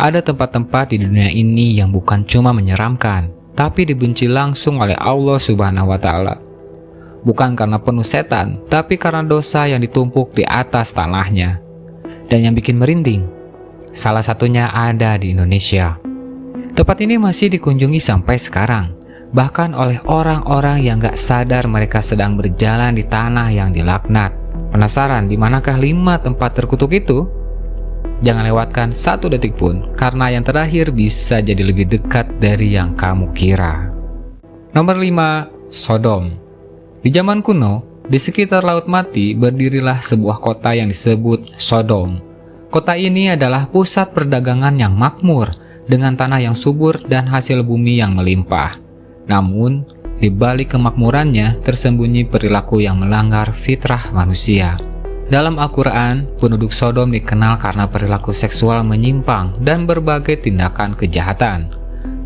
Ada tempat-tempat di dunia ini yang bukan cuma menyeramkan, tapi dibenci langsung oleh Allah Subhanahu wa Ta'ala. Bukan karena penuh setan, tapi karena dosa yang ditumpuk di atas tanahnya. Dan yang bikin merinding, salah satunya ada di Indonesia. Tempat ini masih dikunjungi sampai sekarang, bahkan oleh orang-orang yang gak sadar mereka sedang berjalan di tanah yang dilaknat. Penasaran di manakah 5 tempat terkutuk itu? Jangan lewatkan 1 detik pun, karena yang terakhir bisa jadi lebih dekat dari yang kamu kira. Nomor 5. Sodom. Di zaman kuno, di sekitar Laut Mati berdirilah sebuah kota yang disebut Sodom. Kota ini adalah pusat perdagangan yang makmur, dengan tanah yang subur dan hasil bumi yang melimpah. Namun, di balik kemakmurannya tersembunyi perilaku yang melanggar fitrah manusia. Dalam Al-Quran, penduduk Sodom dikenal karena perilaku seksual menyimpang dan berbagai tindakan kejahatan.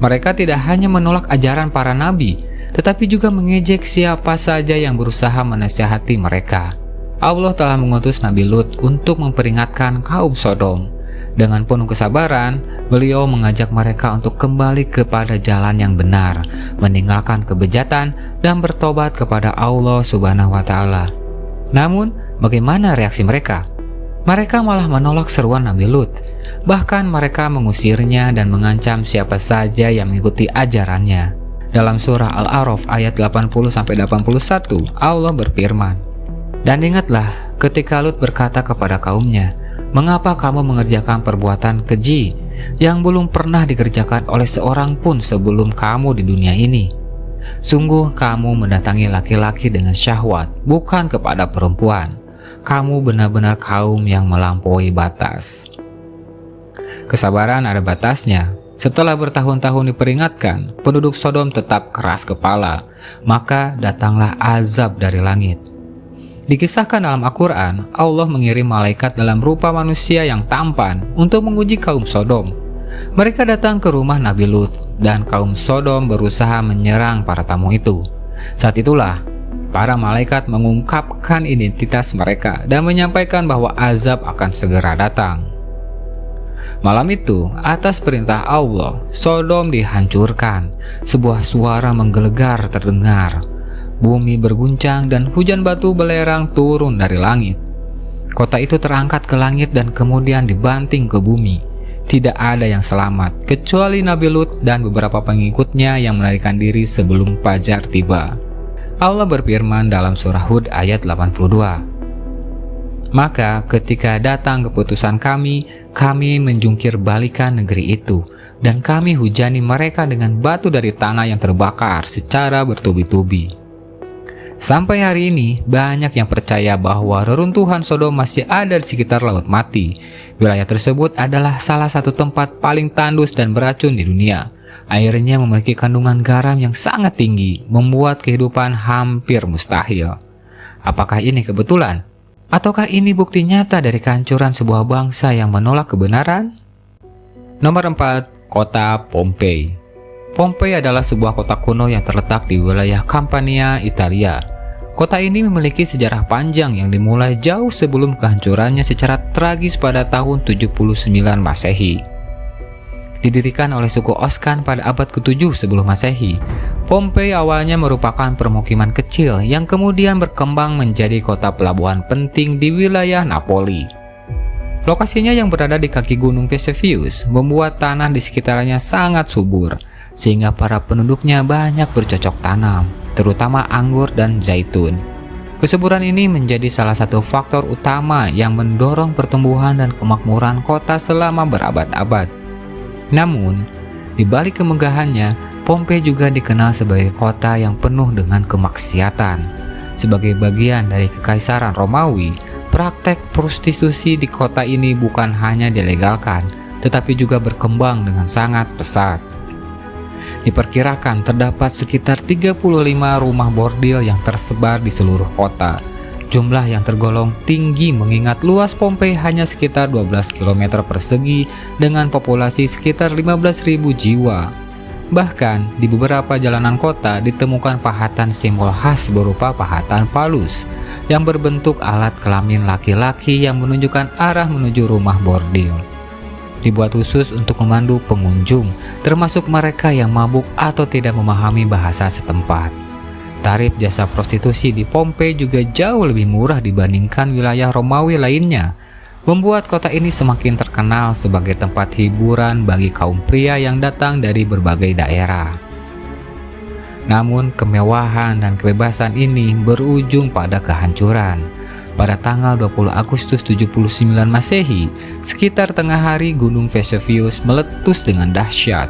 Mereka tidak hanya menolak ajaran para nabi, tetapi juga mengejek siapa saja yang berusaha menasihati mereka. Allah telah mengutus Nabi Lut untuk memperingatkan kaum Sodom. Dengan penuh kesabaran, beliau mengajak mereka untuk kembali kepada jalan yang benar, meninggalkan kebejatan dan bertobat kepada Allah Subhanahu wa Ta'ala. Namun, bagaimana reaksi mereka? Mereka malah menolak seruan Nabi Lut. Bahkan mereka mengusirnya dan mengancam siapa saja yang mengikuti ajarannya. Dalam surah Al-A'raf ayat 80-81, Allah berfirman, "Dan ingatlah ketika Lut berkata kepada kaumnya, 'Mengapa kamu mengerjakan perbuatan keji yang belum pernah dikerjakan oleh seorang pun sebelum kamu di dunia ini? Sungguh kamu mendatangi laki-laki dengan syahwat, bukan kepada perempuan. Kamu benar-benar kaum yang melampaui batas.'" Kesabaran ada batasnya. Setelah bertahun-tahun diperingatkan, penduduk Sodom tetap keras kepala. Maka datanglah azab dari langit. Dikisahkan dalam Al-Quran, Allah mengirim malaikat dalam rupa manusia yang tampan untuk menguji kaum Sodom. Mereka datang ke rumah Nabi Lut, dan kaum Sodom berusaha menyerang para tamu itu. Saat itulah, para malaikat mengungkapkan identitas mereka dan menyampaikan bahwa azab akan segera datang. Malam itu, atas perintah Allah, Sodom dihancurkan. Sebuah suara menggelegar terdengar. Bumi berguncang dan hujan batu belerang turun dari langit. Kota itu terangkat ke langit dan kemudian dibanting ke bumi. Tidak ada yang selamat, kecuali Nabi Lut dan beberapa pengikutnya yang melarikan diri sebelum fajar tiba. Allah berfirman dalam surah Hud ayat 82, "Maka ketika datang keputusan kami menjungkir balikan negeri itu, dan kami hujani mereka dengan batu dari tanah yang terbakar secara bertubi-tubi." Sampai hari ini, banyak yang percaya bahwa reruntuhan Sodom masih ada di sekitar Laut Mati. Wilayah tersebut adalah salah satu tempat paling tandus dan beracun di dunia. Airnya memiliki kandungan garam yang sangat tinggi, membuat kehidupan hampir mustahil. Apakah ini kebetulan? Ataukah ini bukti nyata dari kehancuran sebuah bangsa yang menolak kebenaran? Nomor 4. Kota Pompei. Pompei adalah sebuah kota kuno yang terletak di wilayah Campania, Italia. Kota ini memiliki sejarah panjang yang dimulai jauh sebelum kehancurannya secara tragis pada tahun 79 Masehi. Didirikan oleh suku Oscan pada abad ke-7 sebelum Masehi, Pompei awalnya merupakan permukiman kecil yang kemudian berkembang menjadi kota pelabuhan penting di wilayah Napoli. Lokasinya yang berada di kaki gunung Vesuvius membuat tanah di sekitarnya sangat subur, sehingga para penduduknya banyak bercocok tanam, terutama anggur dan zaitun. Kesuburan ini menjadi salah satu faktor utama yang mendorong pertumbuhan dan kemakmuran kota selama berabad-abad. Namun, di balik kemegahannya, Pompei juga dikenal sebagai kota yang penuh dengan kemaksiatan. Sebagai bagian dari Kekaisaran Romawi, praktek prostitusi di kota ini bukan hanya dilegalkan, tetapi juga berkembang dengan sangat pesat. Diperkirakan terdapat sekitar 35 rumah bordil yang tersebar di seluruh kota. Jumlah yang tergolong tinggi mengingat luas Pompei hanya sekitar 12 km persegi dengan populasi sekitar 15.000 jiwa. Bahkan di beberapa jalanan kota ditemukan pahatan simbol khas berupa pahatan palus yang berbentuk alat kelamin laki-laki yang menunjukkan arah menuju rumah bordil. dibuat khusus untuk memandu pengunjung, termasuk mereka yang mabuk atau tidak memahami bahasa setempat. Tarif jasa prostitusi di Pompei juga jauh lebih murah dibandingkan wilayah Romawi lainnya, membuat kota ini semakin terkenal sebagai tempat hiburan bagi kaum pria yang datang dari berbagai daerah. Namun kemewahan dan kebebasan ini berujung pada kehancuran. Pada tanggal 20 Agustus 79 Masehi, sekitar tengah hari Gunung Vesuvius meletus dengan dahsyat.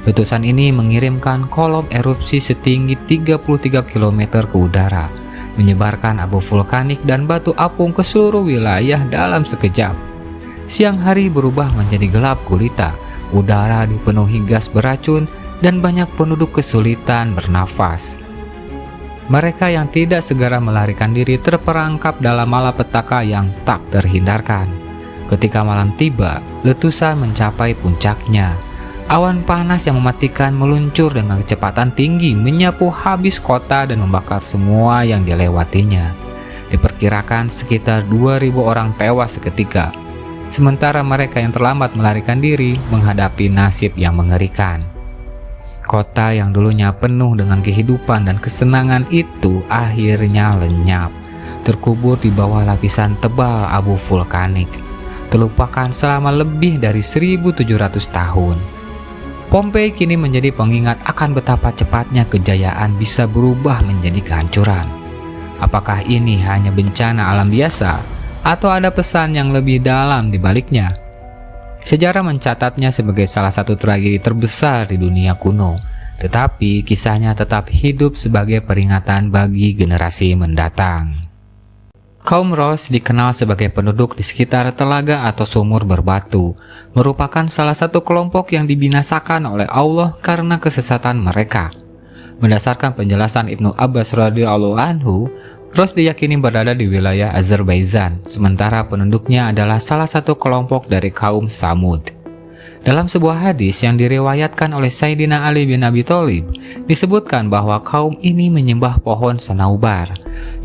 Letusan ini mengirimkan kolom erupsi setinggi 33 km ke udara, menyebarkan abu vulkanik dan batu apung ke seluruh wilayah dalam sekejap. Siang hari berubah menjadi gelap gulita, udara dipenuhi gas beracun, dan banyak penduduk kesulitan bernafas. Mereka yang tidak segera melarikan diri terperangkap dalam malapetaka yang tak terhindarkan. Ketika malam tiba, letusan mencapai puncaknya. Awan panas yang mematikan meluncur dengan kecepatan tinggi, menyapu habis kota dan membakar semua yang dilewatinya. Diperkirakan sekitar 2.000 orang tewas seketika, sementara mereka yang terlambat melarikan diri menghadapi nasib yang mengerikan. Kota yang dulunya penuh dengan kehidupan dan kesenangan itu akhirnya lenyap, terkubur di bawah lapisan tebal abu vulkanik, terlupakan selama lebih dari 1.700 tahun. Pompei kini menjadi pengingat akan betapa cepatnya kejayaan bisa berubah menjadi kehancuran. Apakah ini hanya bencana alam biasa, atau ada pesan yang lebih dalam di baliknya? Sejarah mencatatnya sebagai salah satu tragedi terbesar di dunia kuno, tetapi kisahnya tetap hidup sebagai peringatan bagi generasi mendatang. Kaum Ros dikenal sebagai penduduk di sekitar telaga atau sumur berbatu, merupakan salah satu kelompok yang dibinasakan oleh Allah karena kesesatan mereka. Berdasarkan penjelasan Ibnu Abbas radhiyallahu anhu, Ros diyakini berada di wilayah Azerbaijan, sementara penduduknya adalah salah satu kelompok dari kaum Samud. Dalam sebuah hadis yang diriwayatkan oleh Sayyidina Ali bin Abi Thalib, disebutkan bahwa kaum ini menyembah pohon sanaubar,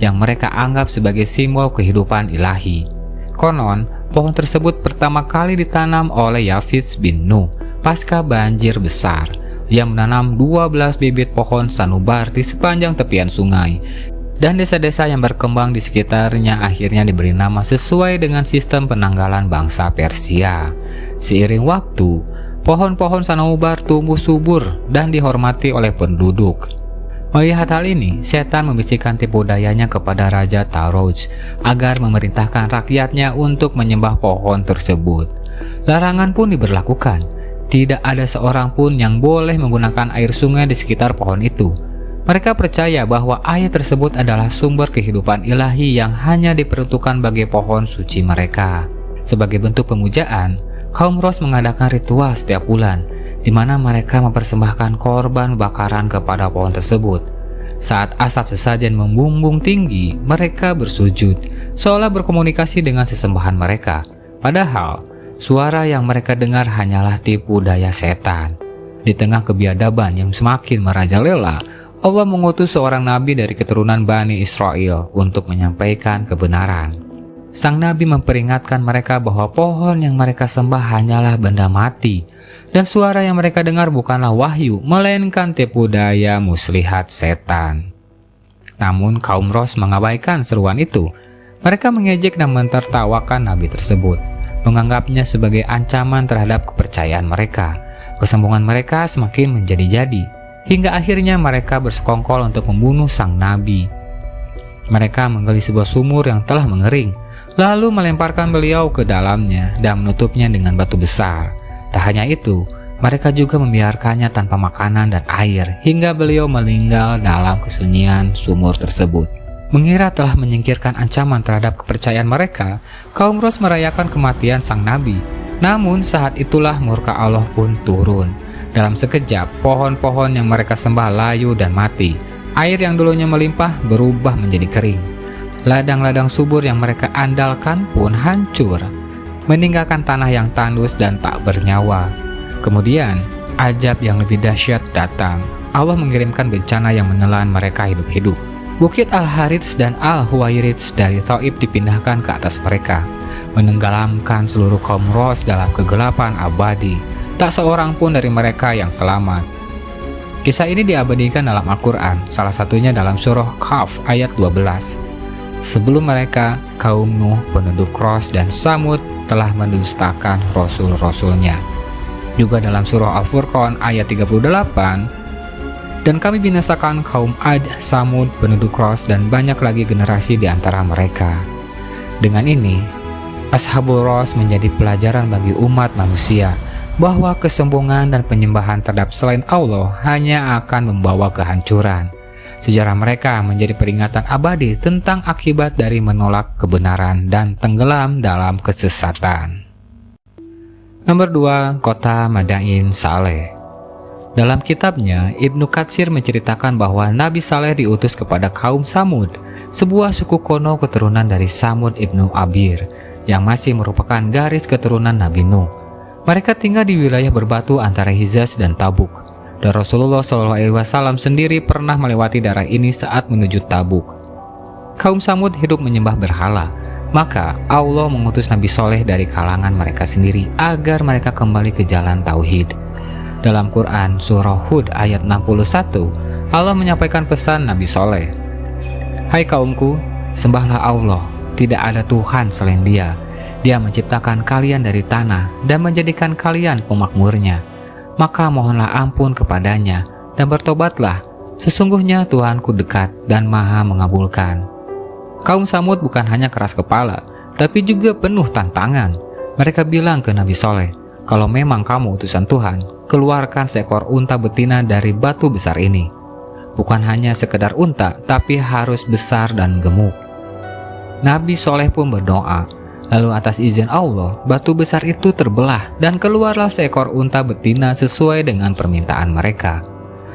yang mereka anggap sebagai simbol kehidupan ilahi. Konon, pohon tersebut pertama kali ditanam oleh Yafits bin Nuh pasca banjir besar, yang menanam 12 bibit pohon sanubar di sepanjang tepian sungai, dan desa-desa yang berkembang di sekitarnya akhirnya diberi nama sesuai dengan sistem penanggalan bangsa Persia. Seiring waktu, pohon-pohon sanaubar tumbuh subur dan dihormati oleh penduduk. Melihat hal ini, setan membisikkan tipu dayanya kepada Raja Tarouj agar memerintahkan rakyatnya untuk menyembah pohon tersebut. Larangan pun diberlakukan. Tidak ada seorang pun yang boleh menggunakan air sungai di sekitar pohon itu. Mereka percaya bahwa air tersebut adalah sumber kehidupan ilahi yang hanya diperuntukkan bagi pohon suci mereka. Sebagai bentuk pemujaan, kaum Ros mengadakan ritual setiap bulan, di mana mereka mempersembahkan korban bakaran kepada pohon tersebut. Saat asap sesajen membumbung tinggi, mereka bersujud, seolah berkomunikasi dengan sesembahan mereka. Padahal, suara yang mereka dengar hanyalah tipu daya setan. Di tengah kebiadaban yang semakin merajalela, Allah mengutus seorang nabi dari keturunan Bani Israel untuk menyampaikan kebenaran. Sang nabi memperingatkan mereka bahwa pohon yang mereka sembah hanyalah benda mati, dan suara yang mereka dengar bukanlah wahyu, melainkan tipu daya muslihat setan. Namun kaum Ros mengabaikan seruan itu. Mereka mengejek dan mentertawakan nabi tersebut, menganggapnya sebagai ancaman terhadap kepercayaan mereka. Kesombongan mereka semakin menjadi-jadi, hingga akhirnya mereka bersekongkol untuk membunuh sang nabi. Mereka menggali sebuah sumur yang telah mengering, lalu melemparkan beliau ke dalamnya dan menutupnya dengan batu besar. Tak hanya itu, mereka juga membiarkannya tanpa makanan dan air hingga beliau meninggal dalam kesunyian sumur tersebut. Mengira telah menyingkirkan ancaman terhadap kepercayaan mereka, kaum Ros merayakan kematian sang nabi. Namun saat itulah murka Allah pun turun. Dalam sekejap, pohon-pohon yang mereka sembah layu dan mati. Air yang dulunya melimpah berubah menjadi kering. Ladang-ladang subur yang mereka andalkan pun hancur, meninggalkan tanah yang tandus dan tak bernyawa. Kemudian, ajab yang lebih dahsyat datang. Allah mengirimkan bencana yang menelan mereka hidup-hidup. Bukit Al-Harits dan Al-Huwairits dari Thaif dipindahkan ke atas mereka. menenggelamkan seluruh kaum Ros dalam kegelapan abadi. Tak seorang pun dari mereka yang selamat. Kisah ini diabadikan dalam Al-Quran, salah satunya dalam surah Kahf ayat 12. Sebelum mereka, kaum Nuh, penduduk Ros dan Samud telah mendustakan rasul-rasulnya. Juga dalam surah Al-Furqan ayat 38, dan kami binasakan kaum Ad, Samud, penduduk Ros dan banyak lagi generasi di antara mereka. Dengan ini, Ashabul Ros menjadi pelajaran bagi umat manusia bahwa kesombongan dan penyembahan terhadap selain Allah hanya akan membawa kehancuran. Sejarah mereka menjadi peringatan abadi tentang akibat dari menolak kebenaran dan tenggelam dalam kesesatan. Nomor 2, kota Madain Saleh. Dalam kitabnya, Ibnu Katsir menceritakan bahwa Nabi Saleh diutus kepada kaum Samud, sebuah suku kuno keturunan dari Samud Ibnu Abir, yang masih merupakan garis keturunan Nabi Nuh. Mereka tinggal di wilayah berbatu antara Hijaz dan Tabuk, dan Rasulullah SAW sendiri pernah melewati daerah ini saat menuju Tabuk. Kaum Samud hidup menyembah berhala, maka Allah mengutus Nabi Soleh dari kalangan mereka sendiri agar mereka kembali ke jalan Tauhid. Dalam Quran Surah Hud ayat 61, Allah menyampaikan pesan Nabi Soleh. Hai kaumku, sembahlah Allah, tidak ada Tuhan selain Dia. Dia menciptakan kalian dari tanah dan menjadikan kalian pemakmurnya. Maka mohonlah ampun kepadanya dan bertobatlah. Sesungguhnya Tuhanku dekat dan maha mengabulkan. Kaum Samud bukan hanya keras kepala, tapi juga penuh tantangan. Mereka bilang ke Nabi Soleh, kalau memang kamu utusan Tuhan, keluarkan seekor unta betina dari batu besar ini. Bukan hanya sekedar unta, tapi harus besar dan gemuk. Nabi Soleh pun berdoa. Lalu atas izin Allah, batu besar itu terbelah dan keluarlah seekor unta betina sesuai dengan permintaan mereka.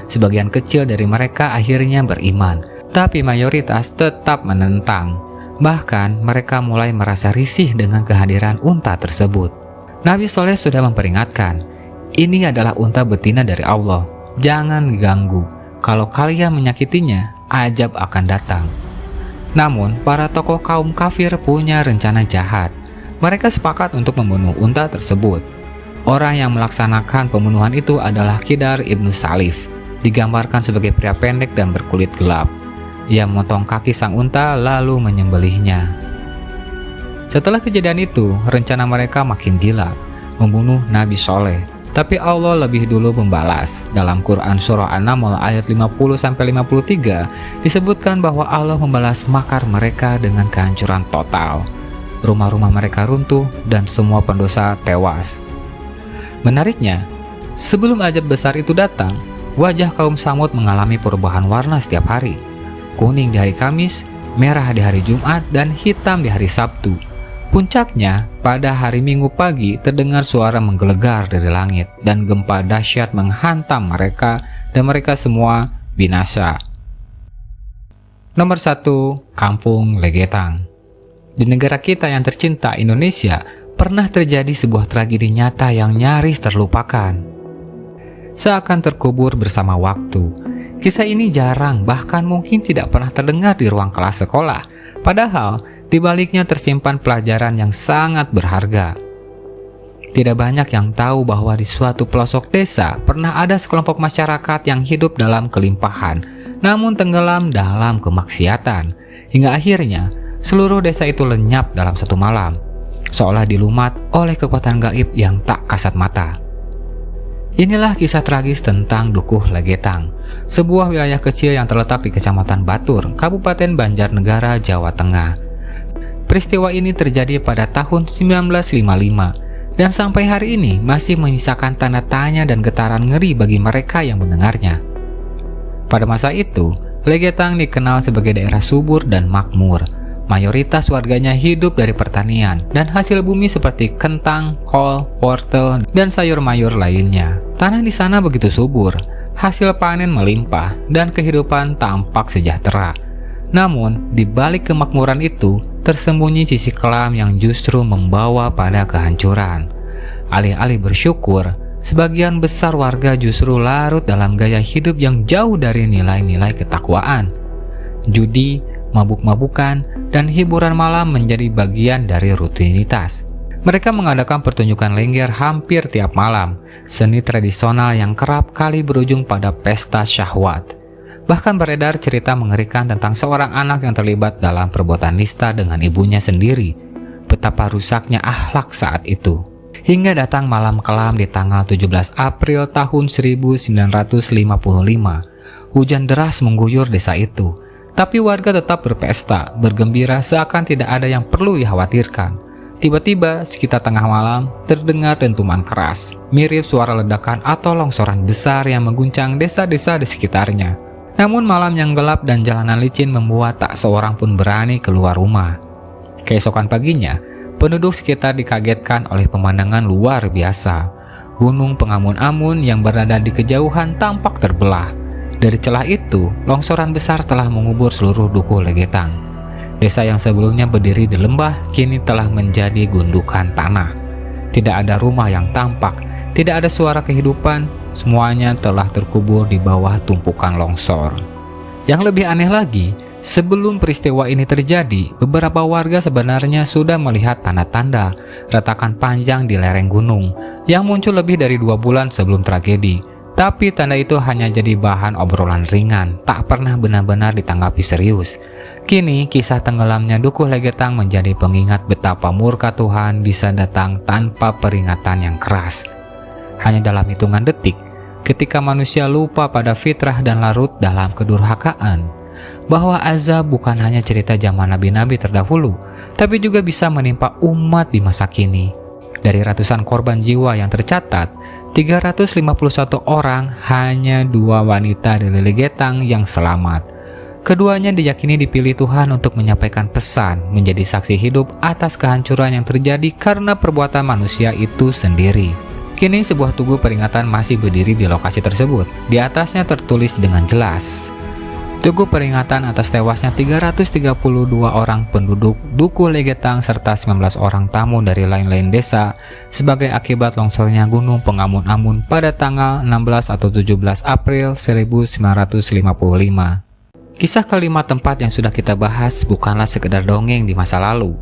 Sebagian kecil dari mereka akhirnya beriman, tapi mayoritas tetap menentang. Bahkan mereka mulai merasa risih dengan kehadiran unta tersebut. Nabi Soleh sudah memperingatkan, ini adalah unta betina dari Allah, jangan ganggu. Kalau kalian menyakitinya, azab akan datang. Namun, para tokoh kaum kafir punya rencana jahat. Mereka sepakat untuk membunuh unta tersebut. Orang yang melaksanakan pembunuhan itu adalah Qidar ibnu Salif, digambarkan sebagai pria pendek dan berkulit gelap. Ia memotong kaki sang unta lalu menyembelihnya. Setelah kejadian itu, rencana mereka makin gila, membunuh Nabi Soleh. Tapi Allah lebih dulu membalas. Dalam Quran Surah An-Naml ayat 50-53 disebutkan bahwa Allah membalas makar mereka dengan kehancuran total. Rumah-rumah mereka runtuh dan semua pendosa tewas. Menariknya, sebelum azab besar itu datang, wajah kaum Samud mengalami perubahan warna setiap hari. Kuning di hari Kamis, merah di hari Jumat, dan hitam di hari Sabtu. Puncaknya, pada hari Minggu pagi terdengar suara menggelegar dari langit dan gempa dahsyat menghantam mereka dan mereka semua binasa. Nomor 1, Kampung Legetang. Di negara kita yang tercinta Indonesia, pernah terjadi sebuah tragedi nyata yang nyaris terlupakan. Seakan terkubur bersama waktu. Kisah ini jarang, bahkan mungkin tidak pernah terdengar di ruang kelas sekolah. Padahal, di baliknya tersimpan pelajaran yang sangat berharga. Tidak banyak yang tahu bahwa di suatu pelosok desa pernah ada sekelompok masyarakat yang hidup dalam kelimpahan, namun tenggelam dalam kemaksiatan. Hingga akhirnya, seluruh desa itu lenyap dalam satu malam, seolah dilumat oleh kekuatan gaib yang tak kasat mata. Inilah kisah tragis tentang Dukuh Legetang, sebuah wilayah kecil yang terletak di Kecamatan Batur, Kabupaten Banjarnegara, Jawa Tengah. Peristiwa ini terjadi pada tahun 1955 dan sampai hari ini masih menyisakan tanda tanya dan getaran ngeri bagi mereka yang mendengarnya. Pada masa itu, Legetang dikenal sebagai daerah subur dan makmur. Mayoritas warganya hidup dari pertanian dan hasil bumi seperti kentang, kol, wortel, dan sayur mayur lainnya. Tanah di sana begitu subur, hasil panen melimpah, dan kehidupan tampak sejahtera. Namun, di balik kemakmuran itu, tersembunyi sisi kelam yang justru membawa pada kehancuran. Alih-alih bersyukur, sebagian besar warga justru larut dalam gaya hidup yang jauh dari nilai-nilai ketakwaan. Judi, mabuk-mabukan, dan hiburan malam menjadi bagian dari rutinitas. Mereka mengadakan pertunjukan lengger hampir tiap malam, seni tradisional yang kerap kali berujung pada pesta syahwat. Bahkan beredar cerita mengerikan tentang seorang anak yang terlibat dalam perbuatan nista dengan ibunya sendiri. Betapa rusaknya akhlak saat itu. Hingga datang malam kelam di tanggal 17 April tahun 1955. Hujan deras mengguyur desa itu, tapi warga tetap berpesta, bergembira seakan tidak ada yang perlu dikhawatirkan. Tiba-tiba, sekitar tengah malam, terdengar dentuman keras, mirip suara ledakan atau longsoran besar yang mengguncang desa-desa di sekitarnya. Namun malam yang gelap dan jalanan licin membuat tak seorang pun berani keluar rumah. Keesokan paginya, penduduk sekitar dikagetkan oleh pemandangan luar biasa. Gunung Pengamun-Amun yang berada di kejauhan tampak terbelah. Dari celah itu, longsoran besar telah mengubur seluruh Dukuh Legetang. Desa yang sebelumnya berdiri di lembah kini telah menjadi gundukan tanah. Tidak ada rumah yang tampak, tidak ada suara kehidupan, semuanya telah terkubur di bawah tumpukan longsor. Yang lebih aneh lagi, sebelum peristiwa ini terjadi, beberapa warga sebenarnya sudah melihat tanda-tanda retakan panjang di lereng gunung yang muncul lebih dari 2 bulan sebelum tragedi. Tapi tanda itu hanya jadi bahan obrolan ringan, tak pernah benar-benar ditanggapi serius. Kini, kisah tenggelamnya Dukuh Legetang menjadi pengingat betapa murka Tuhan bisa datang tanpa peringatan yang keras. Hanya dalam hitungan detik, ketika manusia lupa pada fitrah dan larut dalam kedurhakaan, bahwa azab bukan hanya cerita zaman nabi-nabi terdahulu, tapi juga bisa menimpa umat di masa kini. Dari ratusan korban jiwa yang tercatat, 351 orang, hanya 2 wanita dari Legetang yang selamat. Keduanya diyakini dipilih Tuhan untuk menyampaikan pesan, menjadi saksi hidup atas kehancuran yang terjadi karena perbuatan manusia itu sendiri. Kini sebuah tugu peringatan masih berdiri di lokasi tersebut. Di atasnya tertulis dengan jelas, Tugu peringatan atas tewasnya 332 orang penduduk Dukuh Legetang serta 19 orang tamu dari lain-lain desa sebagai akibat longsornya Gunung Pengamun-Amun pada tanggal 16 atau 17 April 1955. Kisah kelima tempat yang sudah kita bahas bukanlah sekedar dongeng di masa lalu.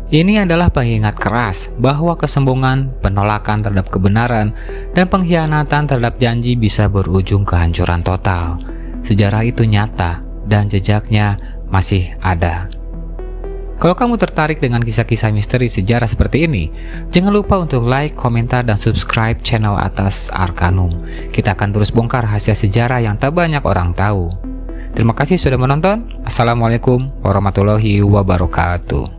Ini adalah pengingat keras bahwa kesombongan, penolakan terhadap kebenaran, dan pengkhianatan terhadap janji bisa berujung kehancuran total. Sejarah itu nyata dan jejaknya masih ada. Kalau kamu tertarik dengan kisah-kisah misteri sejarah seperti ini, jangan lupa untuk like, komentar, dan subscribe channel Atas Arkanum. Kita akan terus bongkar rahasia sejarah yang tak banyak orang tahu. Terima kasih sudah menonton. Assalamualaikum warahmatullahi wabarakatuh.